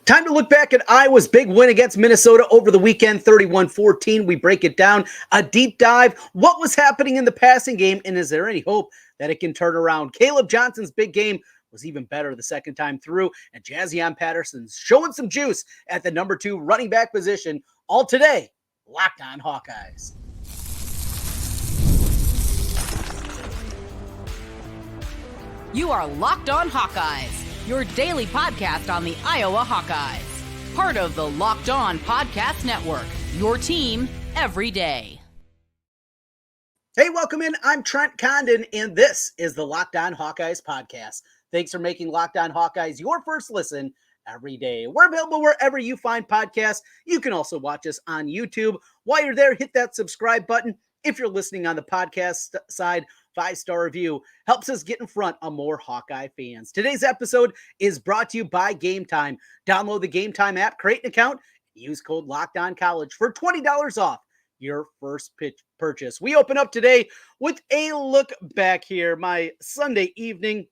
Time to look back at Iowa's big win against Minnesota over the weekend, 31-14. We break it down, a deep dive. What was happening in the passing game, and is there any hope that it can turn around? Kaleb Johnson's big game was even better the second time through, and Jaziun Patterson's showing some juice at the number 2 running back position. All today, Locked On Hawkeyes. You are Locked On Hawkeyes, your daily podcast on the Iowa Hawkeyes. Part of the Locked On Podcast Network, your team every day. Hey, welcome in. I'm Trent Condon, and this is the Locked On Hawkeyes podcast. Thanks for making Locked On Hawkeyes your first listen every day. We're available wherever you find podcasts. You can also watch us on YouTube. While you're there, hit that subscribe button. If you're listening on the podcast side, 5-star review helps us get in front of more Hawkeye fans. Today's episode is brought to you by Game Time. Download the Game Time app, create an account, and use code LOCKEDONCollege for $20 off your first purchase. We open up today with a look back here. My Sunday evening,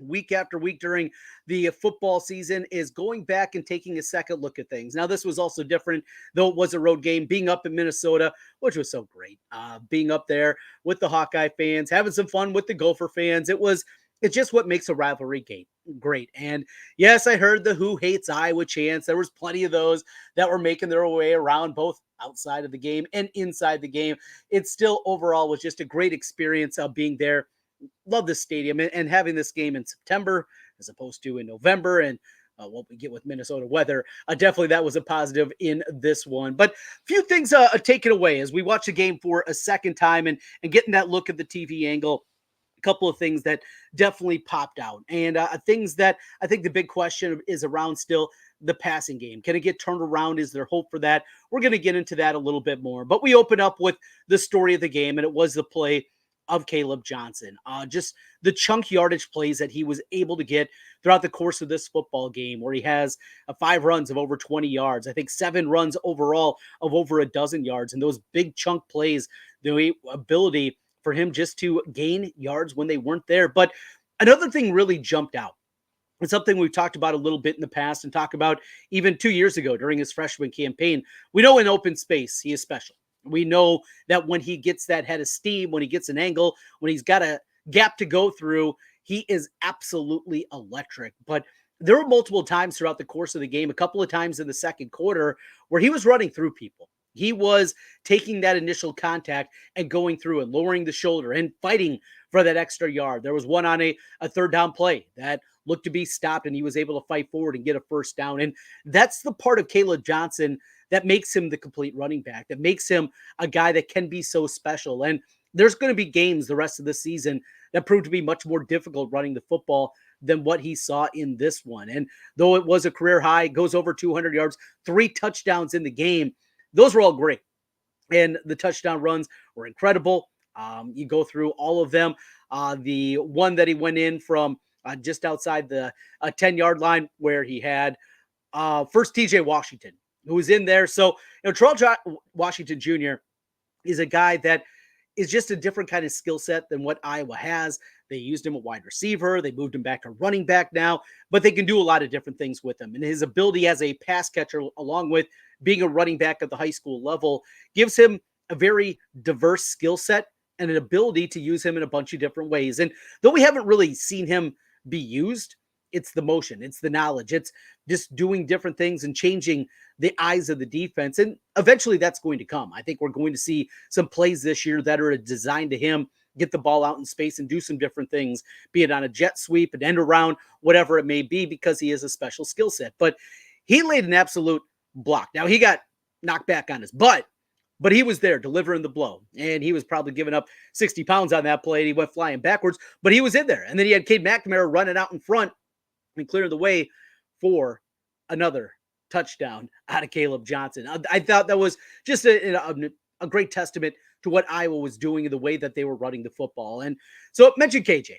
week after week during the football season, is going back and taking a second look at things. Now, this was also different, though it was a road game, being up in Minnesota, which was so great. Being up there with the Hawkeye fans, having some fun with the Gopher fans. It's just what makes a rivalry game great. And yes, I heard the who hates Iowa chants. There was plenty of those that were making their way around both outside of the game and inside the game. It still overall was just a great experience of being there. Love this stadium and having this game in September as opposed to in November and what we get with Minnesota weather. Definitely that was a positive in this one. But a few things taken away as we watch the game for a second time and getting that look at the TV angle. A couple of things that definitely popped out, and things that I think the big question is around still the passing game. Can it get turned around? Is there hope for that? We're going to get into that a little bit more. But we open up with the story of the game, and it was the play of Kaleb Johnson. Just the chunk yardage plays that he was able to get throughout the course of this football game, where he has 5 runs of over 20 yards. I think 7 runs overall of over a dozen yards. And those big chunk plays, the ability for him just to gain yards when they weren't there. But another thing really jumped out. It's something we've talked about a little bit in the past and talked about even 2 years ago during his freshman campaign. We know in open space, he is special. We know that when he gets that head of steam, when he gets an angle, when he's got a gap to go through, he is absolutely electric. But there were multiple times throughout the course of the game, a couple of times in the second quarter, where he was running through people. He was taking that initial contact and going through and lowering the shoulder and fighting for that extra yard. There was one on a third down play that looked to be stopped, and he was able to fight forward and get a first down. And that's the part of Kaleb Johnson that makes him the complete running back, that makes him a guy that can be so special. And there's going to be games the rest of the season that prove to be much more difficult running the football than what he saw in this one. And though it was a career high, goes over 200 yards, 3 touchdowns in the game, those were all great. And the touchdown runs were incredible. You go through all of them. The one that he went in from just outside the 10-yard line where he had first TJ Washington, who was in there. So, Terrell Washington Jr. is a guy that is just a different kind of skill set than what Iowa has. They used him at wide receiver. They moved him back to running back now, but they can do a lot of different things with him. And his ability as a pass catcher, along with being a running back at the high school level, gives him a very diverse skill set and an ability to use him in a bunch of different ways. And though we haven't really seen him be used, it's the motion, it's the knowledge, it's just doing different things and changing the eyes of the defense. And eventually that's going to come. I think we're going to see some plays this year that are designed to him get the ball out in space and do some different things, be it on a jet sweep, an end around, whatever it may be, because he is a special skill set. But he laid an absolute block. Now, he got knocked back on his butt, but he was there delivering the blow. And he was probably giving up 60 pounds on that play. And he went flying backwards, but he was in there. And then he had Cade McNamara running out in front and clearing the way for another touchdown out of Kaleb Johnson. I thought that was just a great testament to what Iowa was doing and the way that they were running the football. And so mention KJ.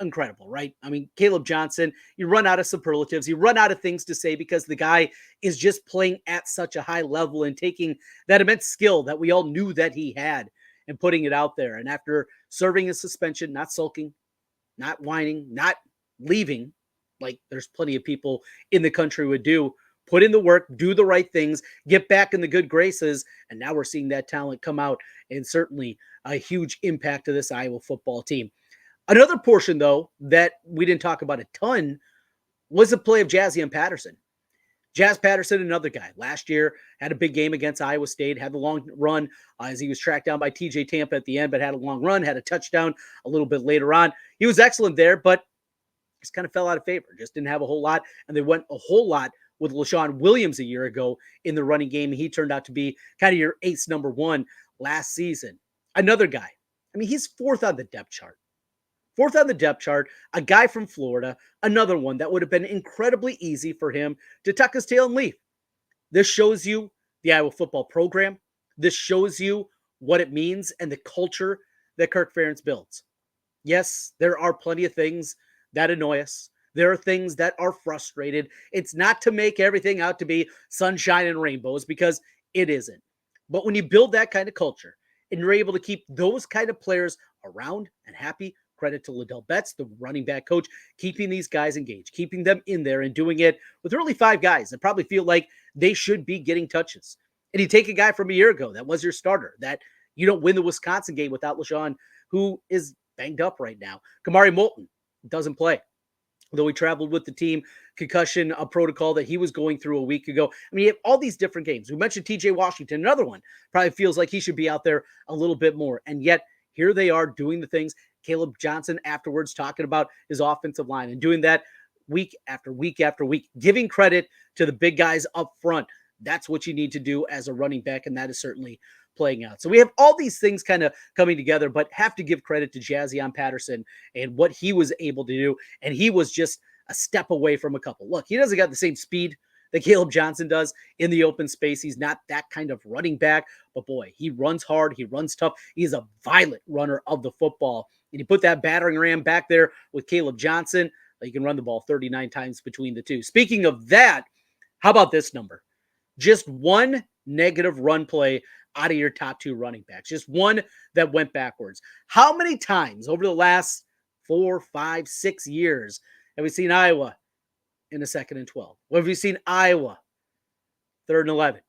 Incredible, right? I mean, Kaleb Johnson, you run out of superlatives, you run out of things to say because the guy is just playing at such a high level and taking that immense skill that we all knew that he had and putting it out there. And after serving his suspension, not sulking, not whining, not leaving, like there's plenty of people in the country would do. Put in the work, do the right things, get back in the good graces, and now we're seeing that talent come out, and certainly a huge impact to this Iowa football team. Another portion, though, that we didn't talk about a ton was the play of Jaziun Patterson. Jazz Patterson, another guy, last year had a big game against Iowa State, had the long run as he was tracked down by TJ Tampa at the end, but had a long run, had a touchdown a little bit later on. He was excellent there, but just kind of fell out of favor, just didn't have a whole lot, and they went a whole lot with LaShawn Williams a year ago in the running game. He turned out to be kind of your ace number one last season. Another guy, I mean, he's fourth on the depth chart. Fourth on the depth chart, a guy from Florida, another one that would have been incredibly easy for him to tuck his tail and leave. This shows you the Iowa football program. This shows you what it means and the culture that Kirk Ferentz builds. Yes, there are plenty of things that annoy us. There are things that are frustrated. It's not to make everything out to be sunshine and rainbows, because it isn't. But when you build that kind of culture and you're able to keep those kind of players around and happy, credit to Liddell Betts, the running back coach, keeping these guys engaged, keeping them in there and doing it with really 5 guys that probably feel like they should be getting touches. And you take a guy from a year ago that was your starter, that you don't win the Wisconsin game without LaShawn, who is banged up right now. Kamari Moulton doesn't play, though he traveled with the team, concussion protocol that he was going through a week ago. I mean, you have all these different games. We mentioned TJ Washington, another one, probably feels like he should be out there a little bit more. And yet here they are doing the things. Kaleb Johnson afterwards talking about his offensive line and doing that week after week after week, giving credit to the big guys up front. That's what you need to do as a running back, and that is certainly playing out. So we have all these things kind of coming together, but have to give credit to Jaziun Patterson and what he was able to do. And he was just a step away from a couple. Look, he doesn't got the same speed that Kaleb Johnson does in the open space. He's not that kind of running back, but boy, he runs hard. He runs tough. He's a violent runner of the football. And you put that battering ram back there with Kaleb Johnson, you can run the ball 39 times between the two. Speaking of that, how about this number? Just one negative run play out of your top 2 running backs. Just one that went backwards. How many times over the last 4, 5, 6 years have we seen Iowa in a 2nd and 12? What have we seen Iowa 3rd and 11?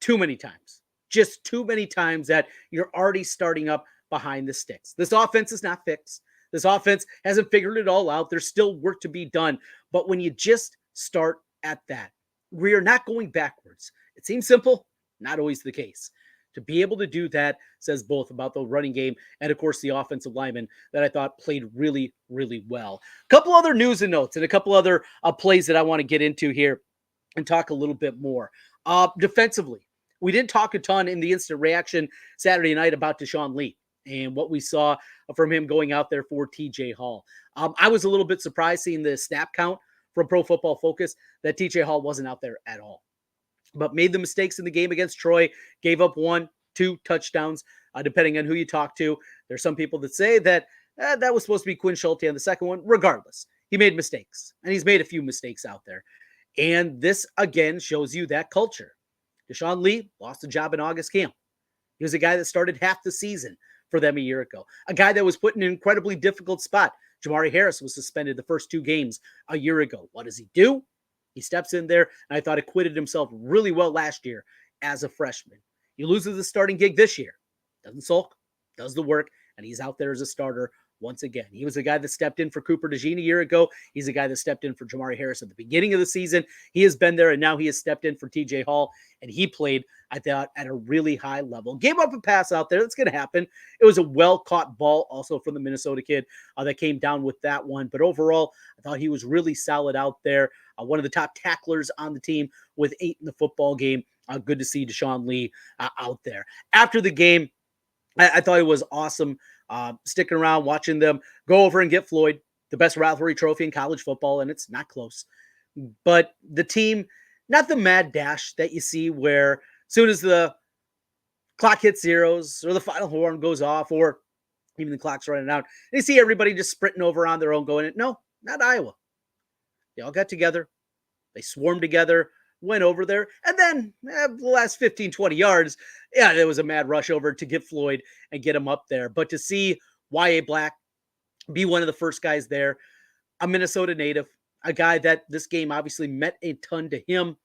Too many times. Just too many times that you're already starting up behind the sticks. This offense is not fixed. This offense hasn't figured it all out. There's still work to be done. But when you just start at that, we are not going backwards. It seems simple, not always the case. To be able to do that says both about the running game and, of course, the offensive lineman that I thought played really, really well. A couple other news and notes and a couple other plays that I want to get into here and talk a little bit more. Defensively, we didn't talk a ton in the instant reaction Saturday night about Deshaun Lee and what we saw from him going out there for TJ Hall. I was a little bit surprised seeing the snap count from Pro Football Focus that TJ Hall wasn't out there at all, but made the mistakes in the game against Troy, gave up 1, 2 touchdowns, depending on who you talk to. There's some people that say that that was supposed to be Quinn Schulte on the second one. Regardless, he made mistakes, and he's made a few mistakes out there. And this, again, shows you that culture. Deshaun Lee lost a job in August camp. He was a guy that started half the season for them a year ago, a guy that was put in an incredibly difficult spot. Jamari Harris was suspended the first 2 games a year ago. What does he do? He steps in there, and I thought acquitted himself really well last year as a freshman. He loses the starting gig this year. Doesn't sulk, does the work, and he's out there as a starter once again. He was the guy that stepped in for Cooper DeJean a year ago. He's the guy that stepped in for Jamari Harris at the beginning of the season. He has been there, and now he has stepped in for TJ Hall, and he played, I thought, at a really high level. Gave up a pass out there. That's going to happen. It was a well-caught ball also from the Minnesota kid that came down with that one. But overall, I thought he was really solid out there. One of the top tacklers on the team with 8 in the football game. Good to see Deshaun Lee out there. After the game, I thought it was awesome sticking around, watching them go over and get Floyd, the best rivalry trophy in college football, and it's not close. But the team, not the mad dash that you see where as soon as the clock hits zeros or the final horn goes off or even the clock's running out, they see everybody just sprinting over on their own going, no, not Iowa. They all got together. They swarmed together, went over there, and then the last 15, 20 yards, there was a mad rush over to get Floyd and get him up there. But to see Y.A. Black be one of the first guys there, a Minnesota native, a guy that this game obviously meant a ton to him.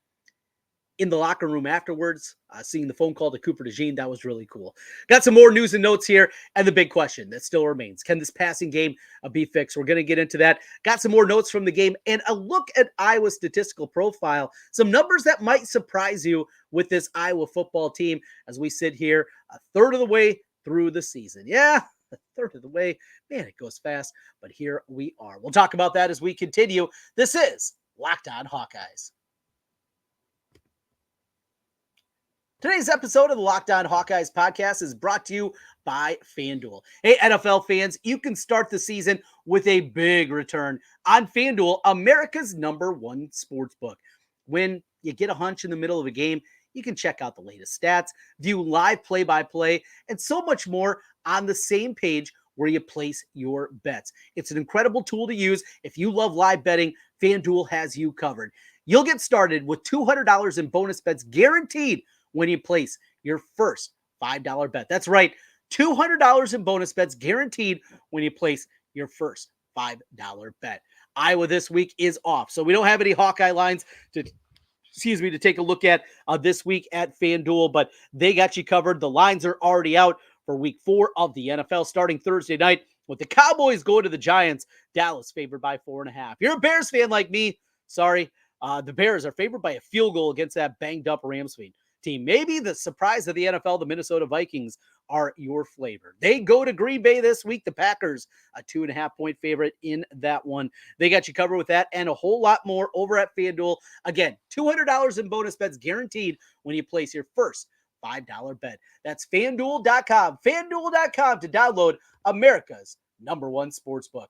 In the locker room afterwards, seeing the phone call to Cooper DeJean, that was really cool. Got some more news and notes here, and the big question that still remains, can this passing game be fixed? We're going to get into that. Got some more notes from the game, and a look at Iowa's statistical profile, some numbers that might surprise you with this Iowa football team as we sit here a third of the way through the season. Yeah, a third of the way. Man, it goes fast, but here we are. We'll talk about that as we continue. This is Locked On Hawkeyes. Today's episode of the Locked On Hawkeyes podcast is brought to you by FanDuel. Hey, NFL fans, you can start the season with a big return on FanDuel, America's #1 sportsbook. When you get a hunch in the middle of a game, you can check out the latest stats, view live play-by-play, and so much more on the same page where you place your bets. It's an incredible tool to use. If you love live betting, FanDuel has you covered. You'll get started with $200 in bonus bets guaranteed when you place your first $5 bet. That's right, $200 in bonus bets guaranteed when you place your first $5 bet. Iowa this week is off, so we don't have any Hawkeye lines to take a look at this week at FanDuel, but they got you covered. The lines are already out for week 4 of the NFL starting Thursday night with the Cowboys going to the Giants. Dallas favored by 4.5. You're a Bears fan like me. Sorry. The Bears are favored by a field goal against that banged up Rams team. Maybe the surprise of the NFL, the Minnesota Vikings, are your flavor. They go to Green Bay this week. The Packers, a 2.5-point favorite in that one. They got you covered with that and a whole lot more over at FanDuel. Again, $200 in bonus bets guaranteed when you place your first $5 bet. That's FanDuel.com. FanDuel.com to download America's #1 sportsbook.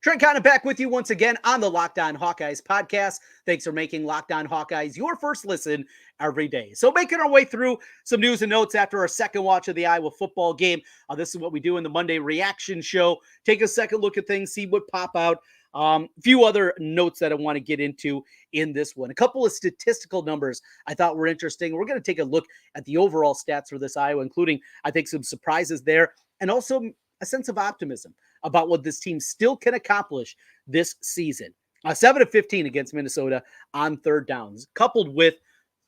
Trent Condon back with you once again on the Locked On Hawkeyes podcast. Thanks for making Locked On Hawkeyes your first listen every day. So making our way through some news and notes after our second watch of the Iowa football game. This is what we do in the Monday reaction show. Take a second look at things, see what pop out. A few other notes that I want to get into in this one. A couple of statistical numbers I thought were interesting. We're going to take a look at the overall stats for this Iowa, including, I think, some surprises there, and also a sense of optimism about what this team still can accomplish this season. 7 of 15 against Minnesota on third downs, coupled with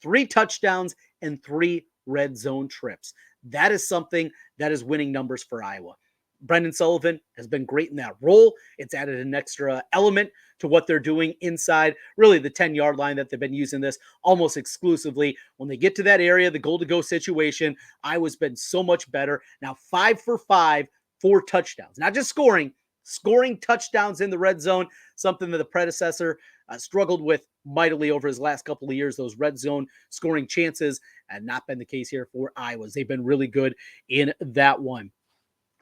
3 touchdowns and 3 red zone trips. That is something that is winning numbers for Iowa. Brendan Sullivan has been great in that role. It's added an extra element to what they're doing inside, really the 10-yard line that they've been using this almost exclusively. When they get to that area, the goal-to-go situation, Iowa's been so much better. Now 5 for 5, 4 touchdowns, not just scoring touchdowns in the red zone, something that the predecessor struggled with mightily over his last couple of years. Those red zone scoring chances had not been the case here for Iowa. They've been really good in that one.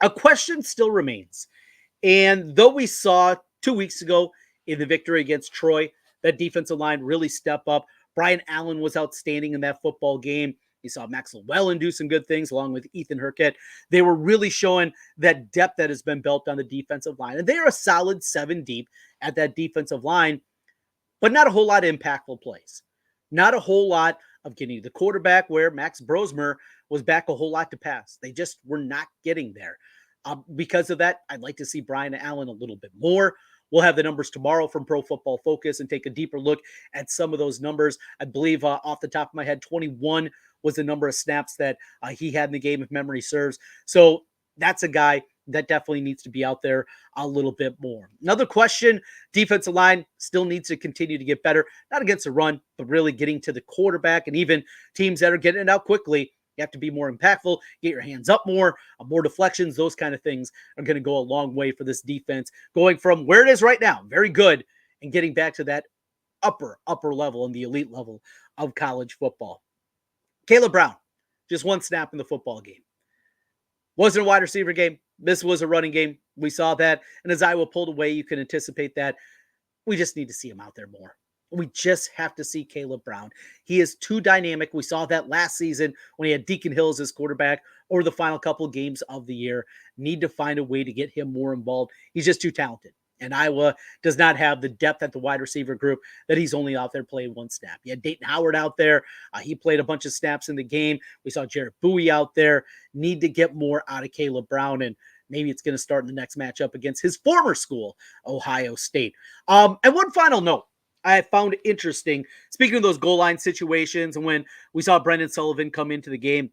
A question still remains. And though we saw 2 weeks ago in the victory against Troy, that defensive line really step up. Brian Allen was outstanding in that football game. You saw Max Llewellyn do some good things along with Ethan Hurkett. They were really showing that depth that has been built on the defensive line. And they are a solid 7 deep at that defensive line, but not a whole lot of impactful plays. Not a whole lot of getting to the quarterback where Max Brosmer was back a whole lot to pass. They just were not getting there. Because of that, I'd like to see Brian Allen a little bit more. We'll have the numbers tomorrow from Pro Football Focus and take a deeper look at some of those numbers. I believe off the top of my head, 21 was the number of snaps that he had in the game, if memory serves. So that's a guy that definitely needs to be out there a little bit more. Another question, defensive line still needs to continue to get better, not against the run, but really getting to the quarterback and even teams that are getting it out quickly. You have to be more impactful, get your hands up more deflections, those kind of things are going to go a long way for this defense, going from where it is right now, very good, and getting back to that upper level and the elite level of college football. Kaleb Brown, just 1 snap in the football game. Wasn't a wide receiver game. This was a running game. We saw that. And as Iowa pulled away, you can anticipate that. We just need to see him out there more. We just have to see Kaleb Brown. He is too dynamic. We saw that last season when he had Deacon Hill as his quarterback or the final couple of games of the year. Need to find a way to get him more involved. He's just too talented. And Iowa does not have the depth at the wide receiver group that he's only out there playing 1 snap. You had Dayton Howard out there. He played a bunch of snaps in the game. We saw Jarrett Bowie out there. Need to get more out of Kaleb Brown. And maybe it's going to start in the next matchup against his former school, Ohio State. And one final note I found interesting, speaking of those goal line situations, and when we saw Brendan Sullivan come into the game,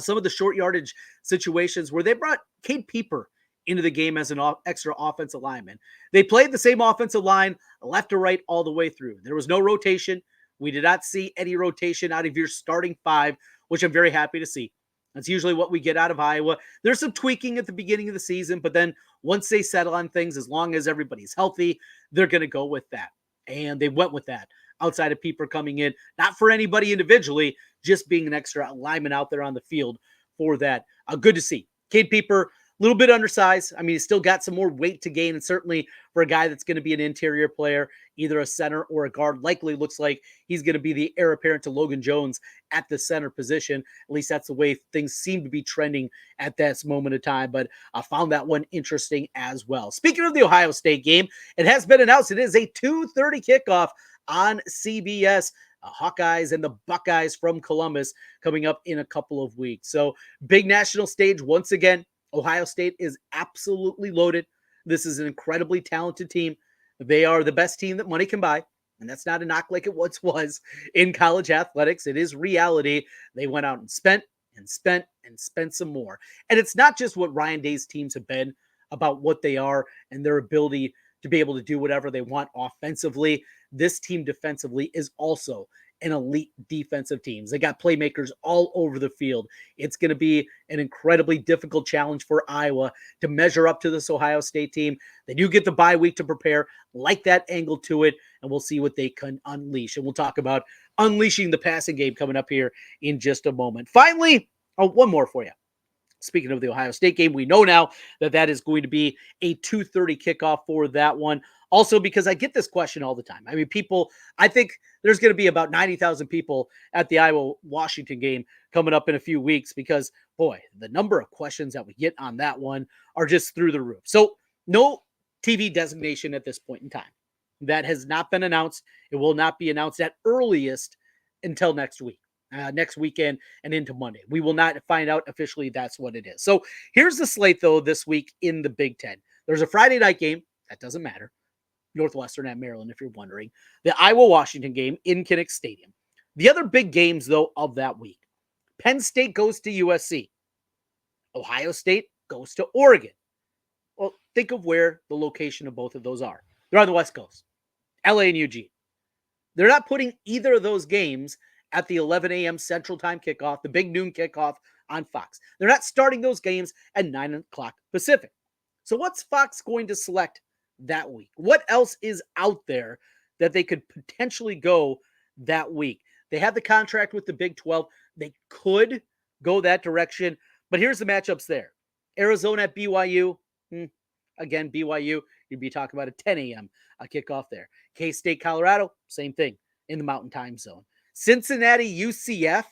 some of the short yardage situations where they brought Cade Peeper into the game as an extra offensive lineman. They played the same offensive line left to right all the way through. There was no rotation. We did not see any rotation out of your starting five, which I'm very happy to see. That's usually what we get out of Iowa. There's some tweaking at the beginning of the season, but then once they settle on things, as long as everybody's healthy, they're going to go with that. And they went with that outside of Peeper coming in, not for anybody individually, just being an extra lineman out there on the field for that. Good to see. Cade Peeper, a little bit undersized. I mean, he's still got some more weight to gain, and certainly for a guy that's going to be an interior player, either a center or a guard, likely looks like he's going to be the heir apparent to Logan Jones at the center position. At least that's the way things seem to be trending at this moment of time, but I found that one interesting as well. Speaking of the Ohio State game, it has been announced it is a 2:30 kickoff on CBS. Hawkeyes and the Buckeyes from Columbus coming up in a couple of weeks. So big national stage once again. Ohio State is absolutely loaded. This is an incredibly talented team. They are the best team that money can buy. And that's not a knock like it once was in college athletics. It is reality. They went out and spent some more. And it's not just what Ryan Day's teams have been about what they are and their ability to be able to do whatever they want offensively. This team defensively is also an elite defensive team. They got playmakers all over the field. It's going to be an incredibly difficult challenge for Iowa to measure up to this Ohio State team. They do get the bye week to prepare, like that angle to it, and we'll see what they can unleash. And we'll talk about unleashing the passing game coming up here in just a moment. Finally, one more for you. Speaking of the Ohio State game, we know now that that is going to be a 2:30 kickoff for that one. Also, because I get this question all the time. I mean, I think there's going to be about 90,000 people at the Iowa-Washington game coming up in a few weeks because, boy, the number of questions that we get on that one are just through the roof. So no TV designation at this point in time. That has not been announced. It will not be announced at earliest until next week. Next weekend and into Monday. We will not find out officially that's what it is. So here's the slate, though, this week in the Big Ten. There's a Friday night game. That doesn't matter. Northwestern at Maryland, if you're wondering. The Iowa-Washington game in Kinnick Stadium. The other big games, though, of that week. Penn State goes to USC. Ohio State goes to Oregon. Well, think of where the location of both of those are. They're on the West Coast. LA and Eugene. They're not putting either of those games at the 11 a.m. Central Time kickoff, the big noon kickoff on Fox. They're not starting those games at 9 o'clock Pacific. So what's Fox going to select that week? What else is out there that they could potentially go that week? They have the contract with the Big 12. They could go that direction, but here's the matchups there. Arizona at BYU. Again, BYU, you'd be talking about a 10 a.m. kickoff there. K-State, Colorado, same thing in the Mountain Time Zone. Cincinnati, UCF,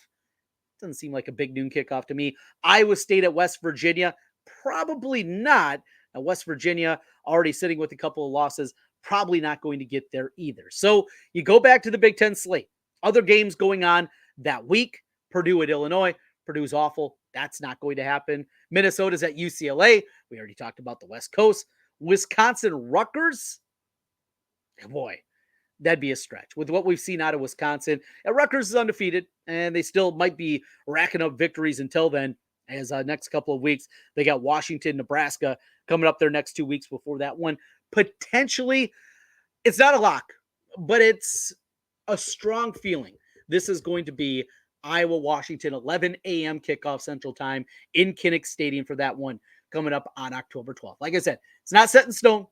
doesn't seem like a big noon kickoff to me. Iowa State at West Virginia, probably not. Now, West Virginia already sitting with a couple of losses, probably not going to get there either. So you go back to the Big Ten slate. Other games going on that week. Purdue at Illinois. Purdue's awful. That's not going to happen. Minnesota's at UCLA. We already talked about the West Coast. Wisconsin, Rutgers. Boy, that'd be a stretch. With what we've seen out of Wisconsin, Rutgers is undefeated, and they still might be racking up victories until then, as next couple of weeks. They got Washington, Nebraska coming up their next 2 weeks before that one. Potentially, it's not a lock, but it's a strong feeling. This is going to be Iowa, Washington, 11 a.m. kickoff Central Time in Kinnick Stadium for that one coming up on October 12th. Like I said, it's not set in stone,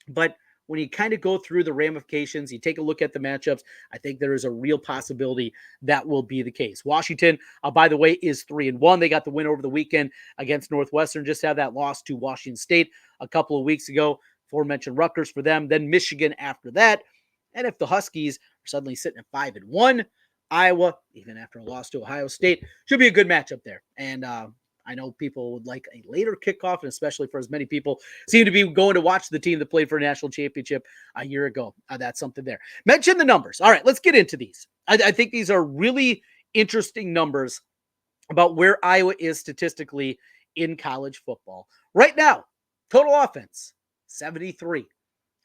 but when you kind of go through the ramifications, you take a look at the matchups, I think there is a real possibility that will be the case. Washington, by the way, is 3-1. They got the win over the weekend against Northwestern, just had that loss to Washington State a couple of weeks ago. Aforementioned Rutgers for them, then Michigan after that. And if the Huskies are suddenly sitting at 5-1, Iowa, even after a loss to Ohio State, should be a good matchup there. And I know people would like a later kickoff, and especially for as many people seem to be going to watch the team that played for a national championship a year ago. That's something there. Mention the numbers. All right, let's get into these. I think these are really interesting numbers about where Iowa is statistically in college football. Right now, total offense, 73.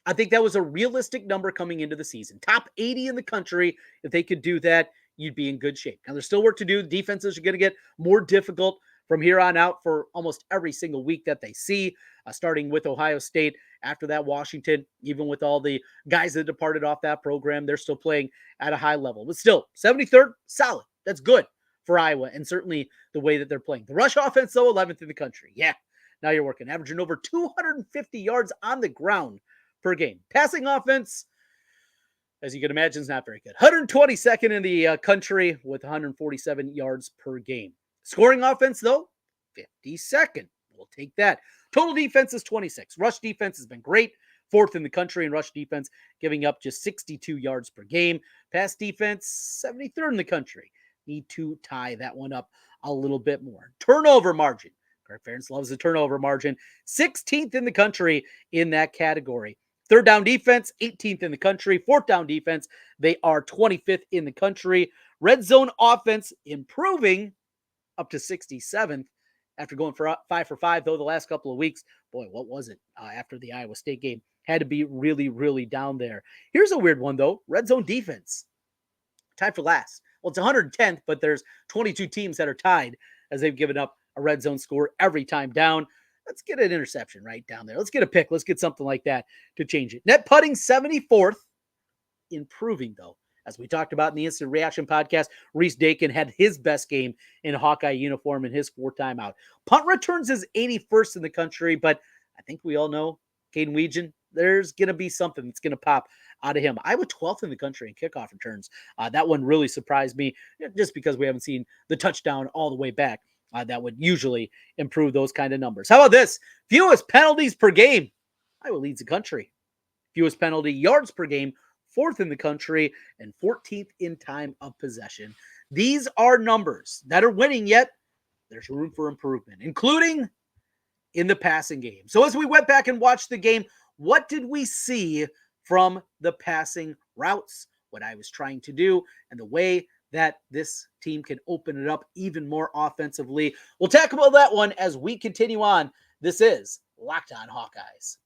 I think that was a realistic number coming into the season. Top 80 in the country. If they could do that, you'd be in good shape. Now, there's still work to do. Defenses are going to get more difficult from here on out for almost every single week that they see, starting with Ohio State. After that, Washington, even with all the guys that departed off that program, they're still playing at a high level. But still, 73rd, solid. That's good for Iowa, and certainly the way that they're playing. The rush offense, though, 11th in the country. Yeah, now you're working, averaging over 250 yards on the ground per game. Passing offense, as you can imagine, is not very good. 122nd in the country with 147 yards per game. Scoring offense, though, 52nd. We'll take that. Total defense is 26. Rush defense has been great. 4th in the country in rush defense, giving up just 62 yards per game. Pass defense, 73rd in the country. Need to tie that one up a little bit more. Turnover margin. Greg Ferentz loves the turnover margin. 16th in the country in that category. Third down defense, 18th in the country. Fourth down defense, they are 25th in the country. Red zone offense improving up to 67th after going for 5 for 5, though, the last couple of weeks. Boy, what was it after the Iowa State game? Had to be really, really down there. Here's a weird one, though. Red zone defense, tied for last. Well, it's 110th, but there's 22 teams that are tied as they've given up a red zone score every time down. Let's get an interception right down there. Let's get a pick. Let's get something like that to change it. Net putting, 74th. Improving, though. As we talked about in the Instant Reaction podcast, Reese Dakin had his best game in a Hawkeye uniform in his 4th time out. Punt returns is 81st in the country, but I think we all know Caden Weegan, there's going to be something that's going to pop out of him. I was 12th in the country in kickoff returns. That one really surprised me just because we haven't seen the touchdown all the way back. That would usually improve those kind of numbers. How about this? Fewest penalties per game. Iowa leads the country. Fewest penalty yards per game, 4th in the country, and 14th in time of possession. These are numbers that are winning, yet there's room for improvement, including in the passing game. So as we went back and watched the game, what did we see from the passing routes, what I was trying to do, and the way that this team can open it up even more offensively? We'll talk about that one as we continue on. This is Locked On Hawkeyes.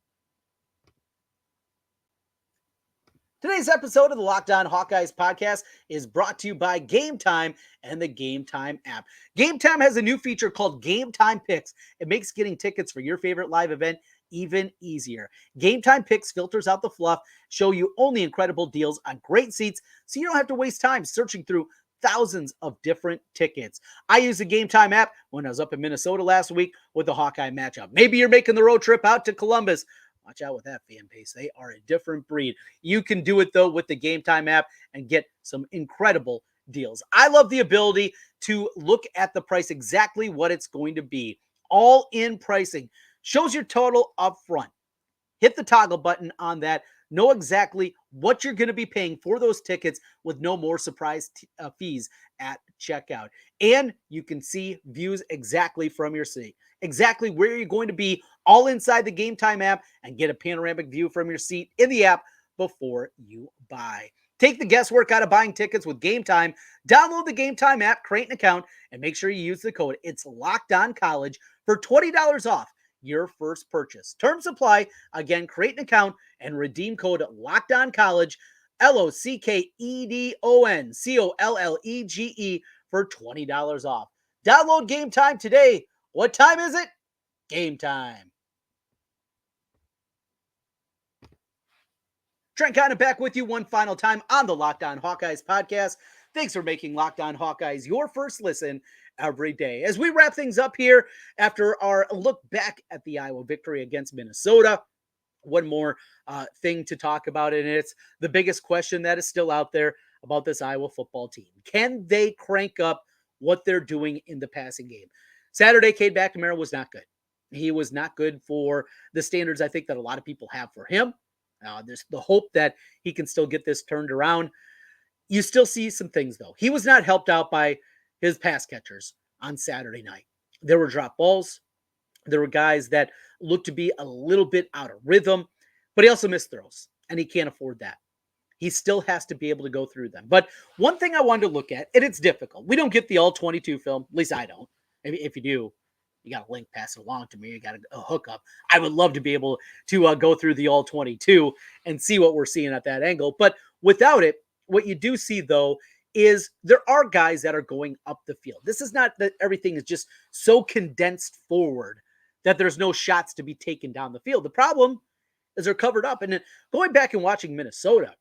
Today's episode of the Locked On Hawkeyes podcast is brought to you by Game Time and the Game Time app. Game Time has a new feature called Game Time Picks. It makes getting tickets for your favorite live event even easier. Game Time Picks filters out the fluff, show you only incredible deals on great seats, so you don't have to waste time searching through thousands of different tickets. I used the Game Time app when I was up in Minnesota last week with the Hawkeye matchup. Maybe you're making the road trip out to Columbus. Watch out with that fan base. They are a different breed. You can do it, though, with the Game Time app and get some incredible deals. I love the ability to look at the price, exactly what it's going to be. All in pricing. Shows your total up front. Hit the toggle button on that. Know exactly what you're going to be paying for those tickets with no more surprise fees at checkout. And you can see views exactly from your seat. Exactly where you're going to be, all inside the Game Time app, and get a panoramic view from your seat in the app before you buy. Take the guesswork out of buying tickets with Game Time. Download the Game Time app, create an account, and make sure you use the code It's Locked On College for $20 off your first purchase. Terms apply. Again, create an account and redeem code Locked On College, LOCKEDON for $20 off. Download Game Time today. What time is it? Game time. Trent Condon back with you one final time on the Locked On Hawkeyes podcast. Thanks for making Locked On Hawkeyes your first listen every day. As we wrap things up here after our look back at the Iowa victory against Minnesota, one more thing to talk about, and it's the biggest question that is still out there about this Iowa football team. Can they crank up what they're doing in the passing game? Saturday, Cade McNamara was not good. He was not good for the standards I think that a lot of people have for him. There's the hope that he can still get this turned around. You still see some things, though. He was not helped out by his pass catchers on Saturday night. There were drop balls. There were guys that looked to be a little bit out of rhythm, but he also missed throws, and he can't afford that. He still has to be able to go through them. But one thing I wanted to look at, and it's difficult. We don't get the all-22 film. At least I don't. If you do, You got a link, pass it along to me. You got a hookup. I would love to be able to go through the all 22 and see what we're seeing at that angle. But without it, what you do see, though, is there are guys that are going up the field. This is not that everything is just so condensed forward that there's no shots to be taken down the field. The problem is they're covered up. And then going back and watching Minnesota,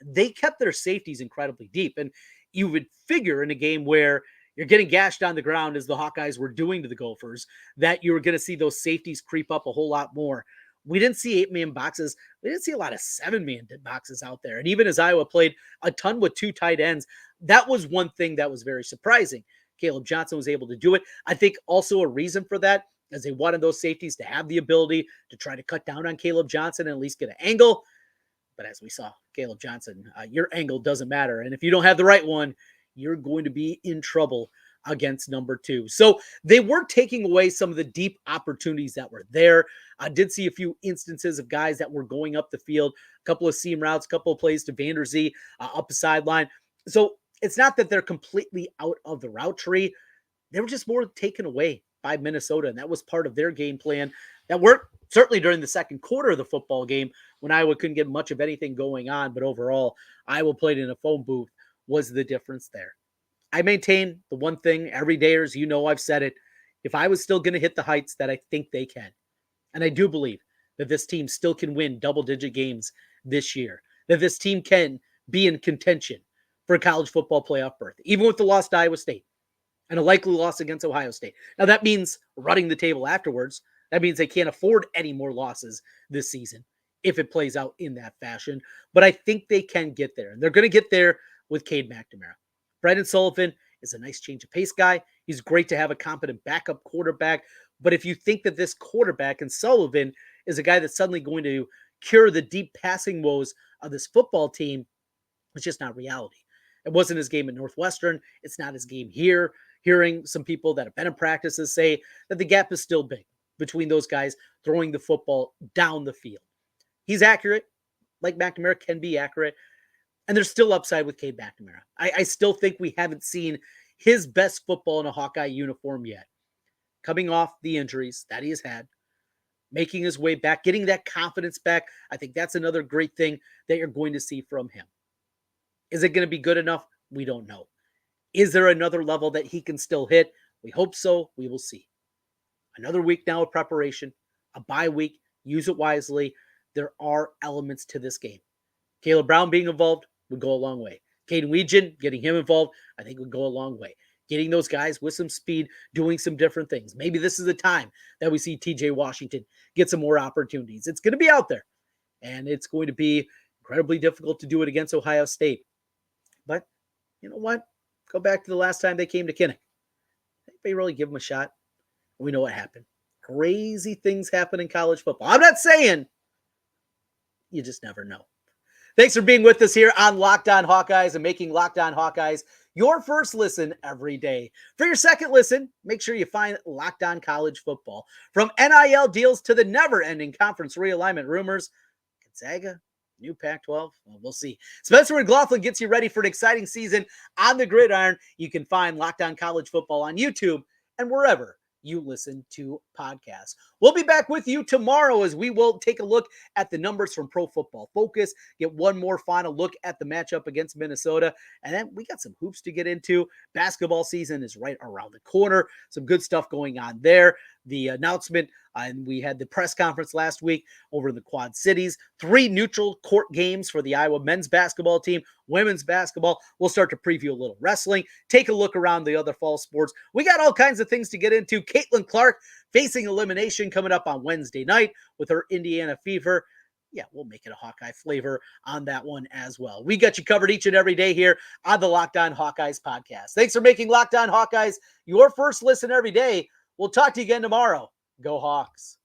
they kept their safeties incredibly deep. And you would figure in a game where you're getting gashed on the ground as the Hawkeyes were doing to the Gophers, that you were going to see those safeties creep up a whole lot more. We didn't see 8-man boxes. We didn't see a lot of 7-man boxes out there. And even as Iowa played a ton with 2 tight ends, that was one thing that was very surprising. Kaleb Johnson was able to do it. I think also a reason for that is they wanted those safeties to have the ability to try to cut down on Kaleb Johnson and at least get an angle. But as we saw, Kaleb Johnson, your angle doesn't matter. And if you don't have the right one, you're going to be in trouble against number 2. So they were taking away some of the deep opportunities that were there. I did see a few instances of guys that were going up the field, a couple of seam routes, a couple of plays to Vander Zee up the sideline. So it's not that they're completely out of the route tree. They were just more taken away by Minnesota, and that was part of their game plan that worked certainly during the second quarter of the football game when Iowa couldn't get much of anything going on. But overall, Iowa played in a phone booth was the difference there. I maintain the one thing, everydayers, I've said it. If I was still going to hit the heights that I think they can, and I do believe that this team still can win double-digit games this year, that this team can be in contention for a college football playoff berth, even with the loss to Iowa State and a likely loss against Ohio State. Now, that means running the table afterwards. That means they can't afford any more losses this season if it plays out in that fashion. But I think they can get there, and they're going to get there with Cade McNamara. Brendan Sullivan is a nice change of pace guy. He's great to have a competent backup quarterback. But if you think that this quarterback and Sullivan is a guy that's suddenly going to cure the deep passing woes of this football team, it's just not reality. It wasn't his game at Northwestern. It's not his game here. Hearing some people that have been in practices say that the gap is still big between those guys throwing the football down the field. He's accurate, like McNamara can be accurate. And there's still upside with Cade McNamara. I still think we haven't seen his best football in a Hawkeye uniform yet. Coming off the injuries that he has had, making his way back, getting that confidence back, I think that's another great thing that you're going to see from him. Is it going to be good enough? We don't know. Is there another level that he can still hit? We hope so. We will see. Another week now of preparation, a bye week. Use it wisely. There are elements to this game. Caleb Brown being involved would go a long way. Caden Weegan, getting him involved, I think would go a long way. Getting those guys with some speed, doing some different things. Maybe this is the time that we see TJ Washington get some more opportunities. It's going to be out there, and it's going to be incredibly difficult to do it against Ohio State. But you know what? Go back to the last time they came to Kinnick. Anybody really give them a shot? We know what happened. Crazy things happen in college football. I'm not saying, you just never know. Thanks for being with us here on Locked On Hawkeyes and making Locked On Hawkeyes your first listen every day. For your second listen, make sure you find Locked On College Football. From NIL deals to the never-ending conference realignment rumors, Gonzaga, new Pac-12, well, we'll see. Spencer McLaughlin gets you ready for an exciting season on the gridiron. You can find Locked On College Football on YouTube and wherever you listen to podcasts. We'll be back with you tomorrow as we will take a look at the numbers from Pro Football Focus, get one more final look at the matchup against Minnesota, and then we got some hoops to get into. Basketball season is right around the corner. Some good stuff going on there. The announcement, and we had the press conference last week over in the Quad Cities. 3 neutral court games for the Iowa men's basketball team, women's basketball. We'll start to preview a little wrestling, take a look around the other fall sports. We got all kinds of things to get into. Caitlin Clark facing elimination coming up on Wednesday night with her Indiana Fever. Yeah, we'll make it a Hawkeye flavor on that one as well. We got you covered each and every day here on the Locked On Hawkeyes podcast. Thanks for making Locked On Hawkeyes your first listen every day. We'll talk to you again tomorrow. Go Hawks.